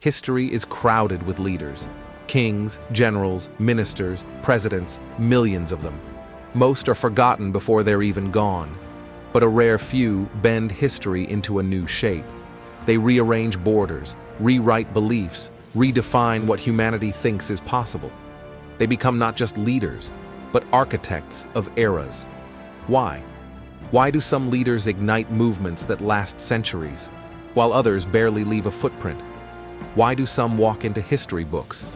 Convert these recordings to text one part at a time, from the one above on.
History is crowded with leaders. Kings, generals, ministers, presidents, millions of them. Most are forgotten before they're even gone. But a rare few bend history into a new shape. They rearrange borders, rewrite beliefs, redefine what humanity thinks is possible. They become not just leaders, but architects of eras. Why? Why do some leaders ignite movements that last centuries, while others barely leave a footprint? Why do some walk into history books,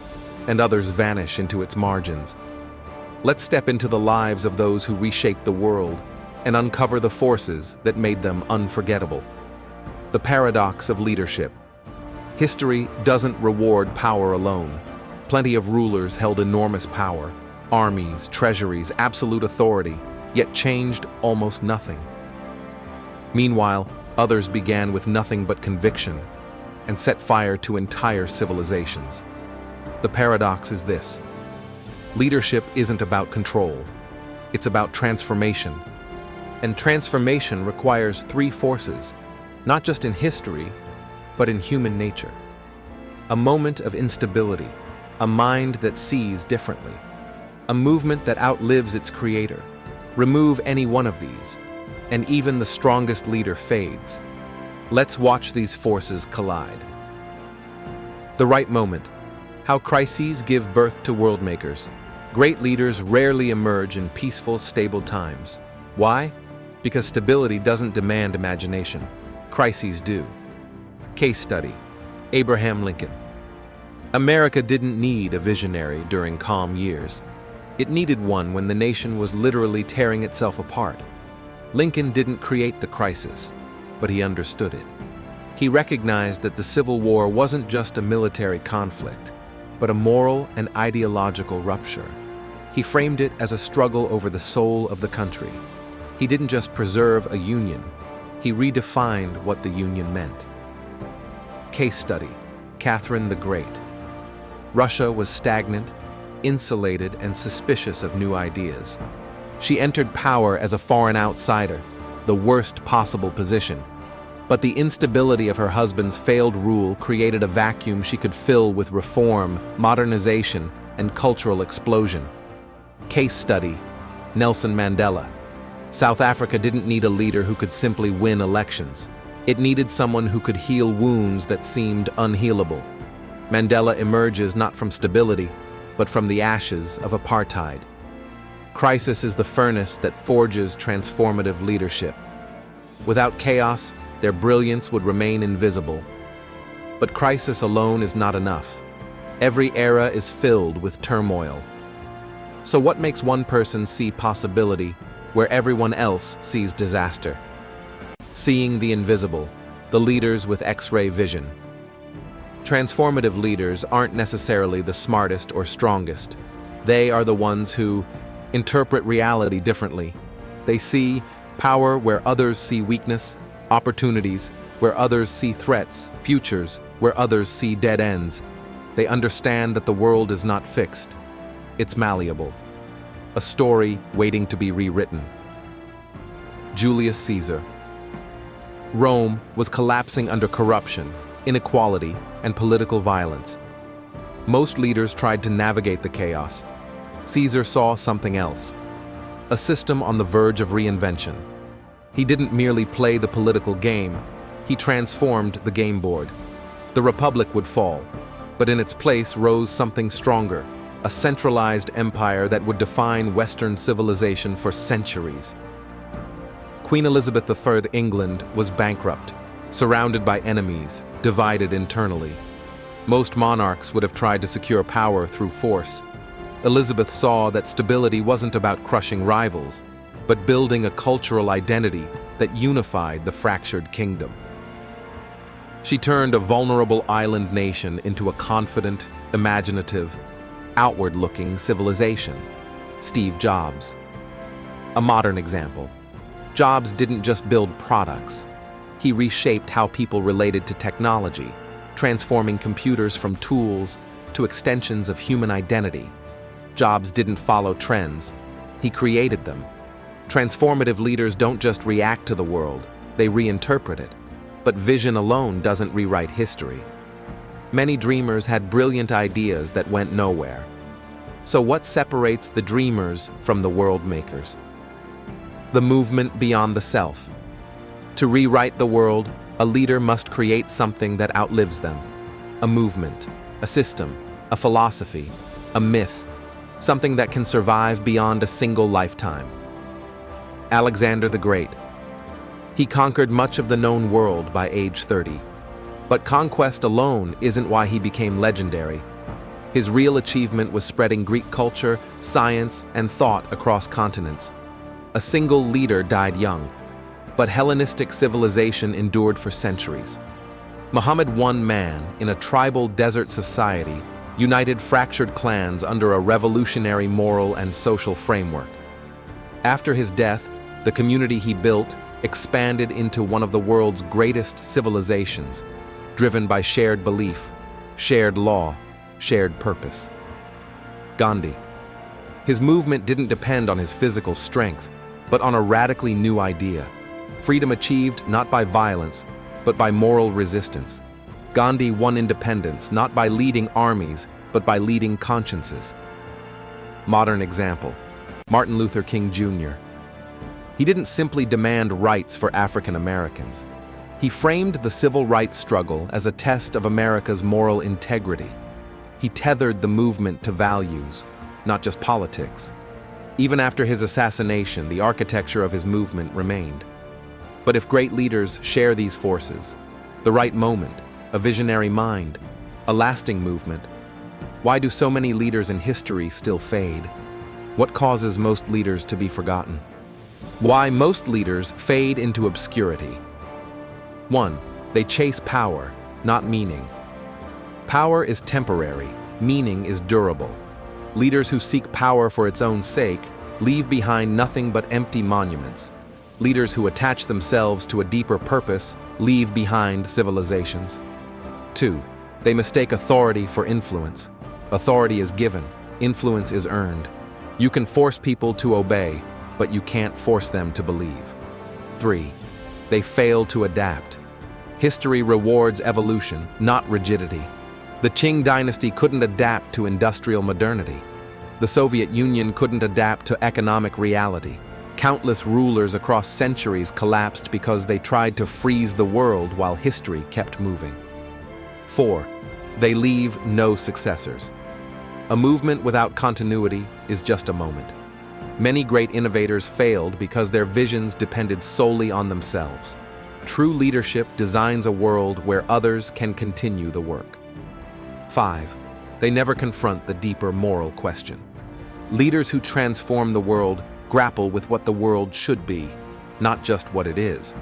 and others vanish into its margins? Let's step into the lives of those who reshaped the world and uncover the forces that made them unforgettable. The paradox of leadership. History doesn't reward power alone. Plenty of rulers held enormous power, armies, treasuries, absolute authority, yet changed almost nothing. Meanwhile, others began with nothing but conviction and set fire to entire civilizations. The paradox is this: leadership isn't about control, it's about transformation. And transformation requires three forces, not just in history, but in human nature. A moment of instability, a mind that sees differently, a movement that outlives its creator. Remove any one of these, and even the strongest leader fades. Let's watch these forces collide. The right moment. How crises give birth to worldmakers. Great leaders rarely emerge in peaceful, stable times. Why? Because stability doesn't demand imagination. Crises do. Case study: Abraham Lincoln. America didn't need a visionary during calm years. It needed one when the nation was literally tearing itself apart. Lincoln didn't create the crisis, but he understood it. He recognized that the Civil War wasn't just a military conflict, but a moral and ideological rupture. He framed it as a struggle over the soul of the country. He didn't just preserve a union, he redefined what the union meant. Case study: Catherine the Great. Russia was stagnant, insulated, and suspicious of new ideas. She entered power as a foreign outsider, the worst possible position. But the instability of her husband's failed rule created a vacuum she could fill with reform, modernization, and cultural explosion. Case study: Nelson Mandela. South Africa didn't need a leader who could simply win elections. It needed someone who could heal wounds that seemed unhealable. Mandela emerges not from stability, but from the ashes of apartheid. Crisis is the furnace that forges transformative leadership. Without chaos, their brilliance would remain invisible. But crisis alone is not enough. Every era is filled with turmoil. So what makes one person see possibility where everyone else sees disaster? Seeing the invisible, the leaders with X-ray vision. Transformative leaders aren't necessarily the smartest or strongest. They are the ones who interpret reality differently. They see power where others see weakness, opportunities where others see threats, futures where others see dead ends. They understand that the world is not fixed. It's malleable. A story waiting to be rewritten. Julius Caesar. Rome was collapsing under corruption, inequality, and political violence. Most leaders tried to navigate the chaos. Caesar saw something else. A system on the verge of reinvention. He didn't merely play the political game, he transformed the game board. The Republic would fall, but in its place rose something stronger, a centralized empire that would define Western civilization for centuries. Queen Elizabeth I of England was bankrupt, surrounded by enemies, divided internally. Most monarchs would have tried to secure power through force. Elizabeth saw that stability wasn't about crushing rivals, but building a cultural identity that unified the fractured kingdom. She turned a vulnerable island nation into a confident, imaginative, outward-looking civilization. Steve Jobs. A modern example. Jobs didn't just build products. He reshaped how people related to technology, transforming computers from tools to extensions of human identity. Jobs didn't follow trends. He created them. Transformative leaders don't just react to the world, they reinterpret it. But vision alone doesn't rewrite history. Many dreamers had brilliant ideas that went nowhere. So what separates the dreamers from the world makers? The movement beyond the self. To rewrite the world, a leader must create something that outlives them. A movement, a system, a philosophy, a myth, something that can survive beyond a single lifetime. Alexander the Great. He conquered much of the known world by age 30. But conquest alone isn't why he became legendary. His real achievement was spreading Greek culture, science, and thought across continents. A single leader died young, but Hellenistic civilization endured for centuries. Muhammad, one man in a tribal desert society, united fractured clans under a revolutionary moral and social framework. After his death, the community he built expanded into one of the world's greatest civilizations, driven by shared belief, shared law, shared purpose. Gandhi. His movement didn't depend on his physical strength, but on a radically new idea. Freedom achieved not by violence, but by moral resistance. Gandhi won independence not by leading armies, but by leading consciences. Modern example, Martin Luther King Jr. He didn't simply demand rights for African Americans. He framed the civil rights struggle as a test of America's moral integrity. He tethered the movement to values, not just politics. Even after his assassination, the architecture of his movement remained. But if great leaders share these forces, the right moment, a visionary mind, a lasting movement, why do so many leaders in history still fade? What causes most leaders to be forgotten? Why most leaders fade into obscurity? 1. They chase power, not meaning. Power is temporary, meaning is durable. Leaders who seek power for its own sake leave behind nothing but empty monuments. Leaders who attach themselves to a deeper purpose leave behind civilizations. 2. They mistake authority for influence. Authority is given, influence is earned. You can force people to obey, but you can't force them to believe. 3. They fail to adapt. History rewards evolution, not rigidity. The Qing dynasty couldn't adapt to industrial modernity. The Soviet Union couldn't adapt to economic reality. Countless rulers across centuries collapsed because they tried to freeze the world while history kept moving. 4. They leave no successors. A movement without continuity is just a moment. Many great innovators failed because their visions depended solely on themselves. True leadership designs a world where others can continue the work. 5. They never confront the deeper moral question. Leaders who transform the world grapple with what the world should be, not just what it is.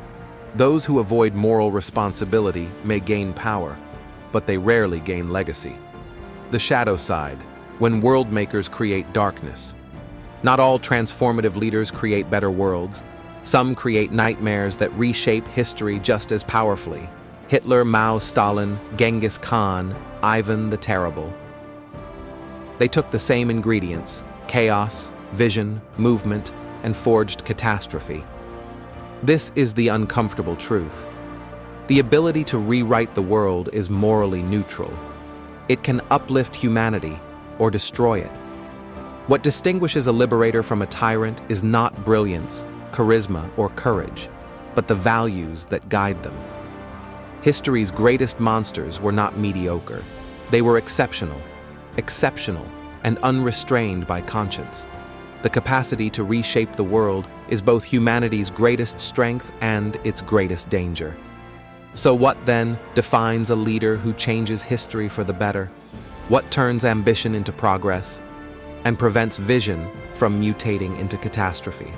Those who avoid moral responsibility may gain power, but they rarely gain legacy. The shadow side, when world makers create darkness. Not all transformative leaders create better worlds. Some create nightmares that reshape history just as powerfully. Hitler, Mao, Stalin, Genghis Khan, Ivan the Terrible. They took the same ingredients, chaos, vision, movement, and forged catastrophe. This is the uncomfortable truth. The ability to rewrite the world is morally neutral. It can uplift humanity or destroy it. What distinguishes a liberator from a tyrant is not brilliance, charisma, or courage, but the values that guide them. History's greatest monsters were not mediocre. They were exceptional, and unrestrained by conscience. The capacity to reshape the world is both humanity's greatest strength and its greatest danger. So what, then, defines a leader who changes history for the better? What turns ambition into progress and prevents vision from mutating into catastrophe?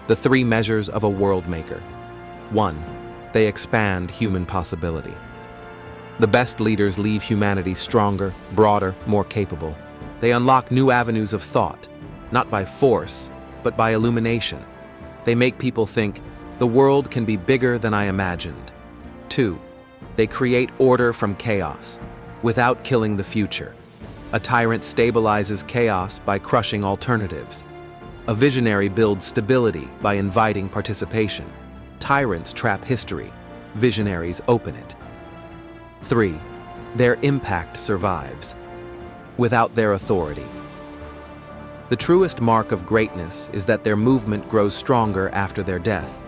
The 3 measures of a world maker. 1. They expand human possibility. The best leaders leave humanity stronger, broader, more capable. They unlock new avenues of thought, not by force, but by illumination. They make people think, the world can be bigger than I imagined. 2. They create order from chaos, without killing the future. A tyrant stabilizes chaos by crushing alternatives. A visionary builds stability by inviting participation. Tyrants trap history. Visionaries open it. 3. their impact survives, without their authority. The truest mark of greatness is that their movement grows stronger after their death.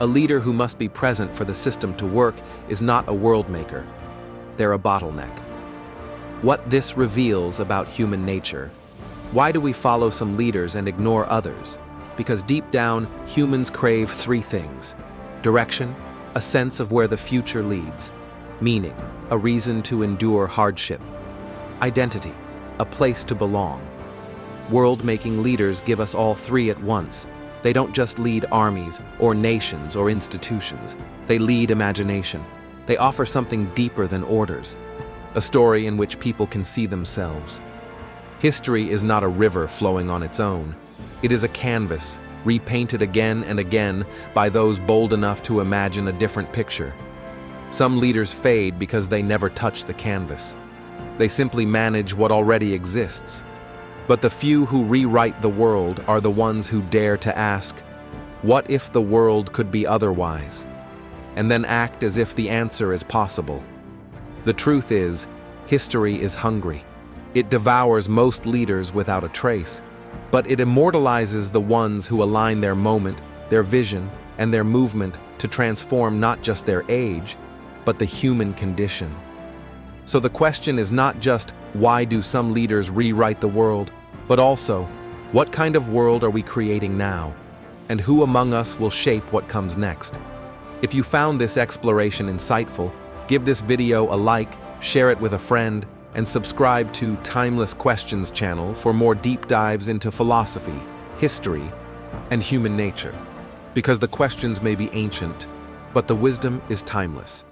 A leader who must be present for the system to work is not a world maker. They're a bottleneck. What this reveals about human nature. Why do we follow some leaders and ignore others? Because deep down, humans crave three things: direction, a sense of where the future leads; meaning, a reason to endure hardship; identity, a place to belong. World-making leaders give us all three at once. They don't just lead armies or nations or institutions. They lead imagination. They offer something deeper than orders, a story in which people can see themselves. History is not a river flowing on its own. It is a canvas, repainted again and again by those bold enough to imagine a different picture. Some leaders fade because they never touch the canvas. They simply manage what already exists. But the few who rewrite the world are the ones who dare to ask, what if the world could be otherwise? And then act as if the answer is possible. The truth is, history is hungry. It devours most leaders without a trace, but it immortalizes the ones who align their moment, their vision, and their movement to transform not just their age, but the human condition. So the question is not just, why do some leaders rewrite the world, but also, what kind of world are we creating now? And who among us will shape what comes next? If you found this exploration insightful, give this video a like, share it with a friend, and subscribe to Timeless Questions channel for more deep dives into philosophy, history, and human nature. Because the questions may be ancient, but the wisdom is timeless.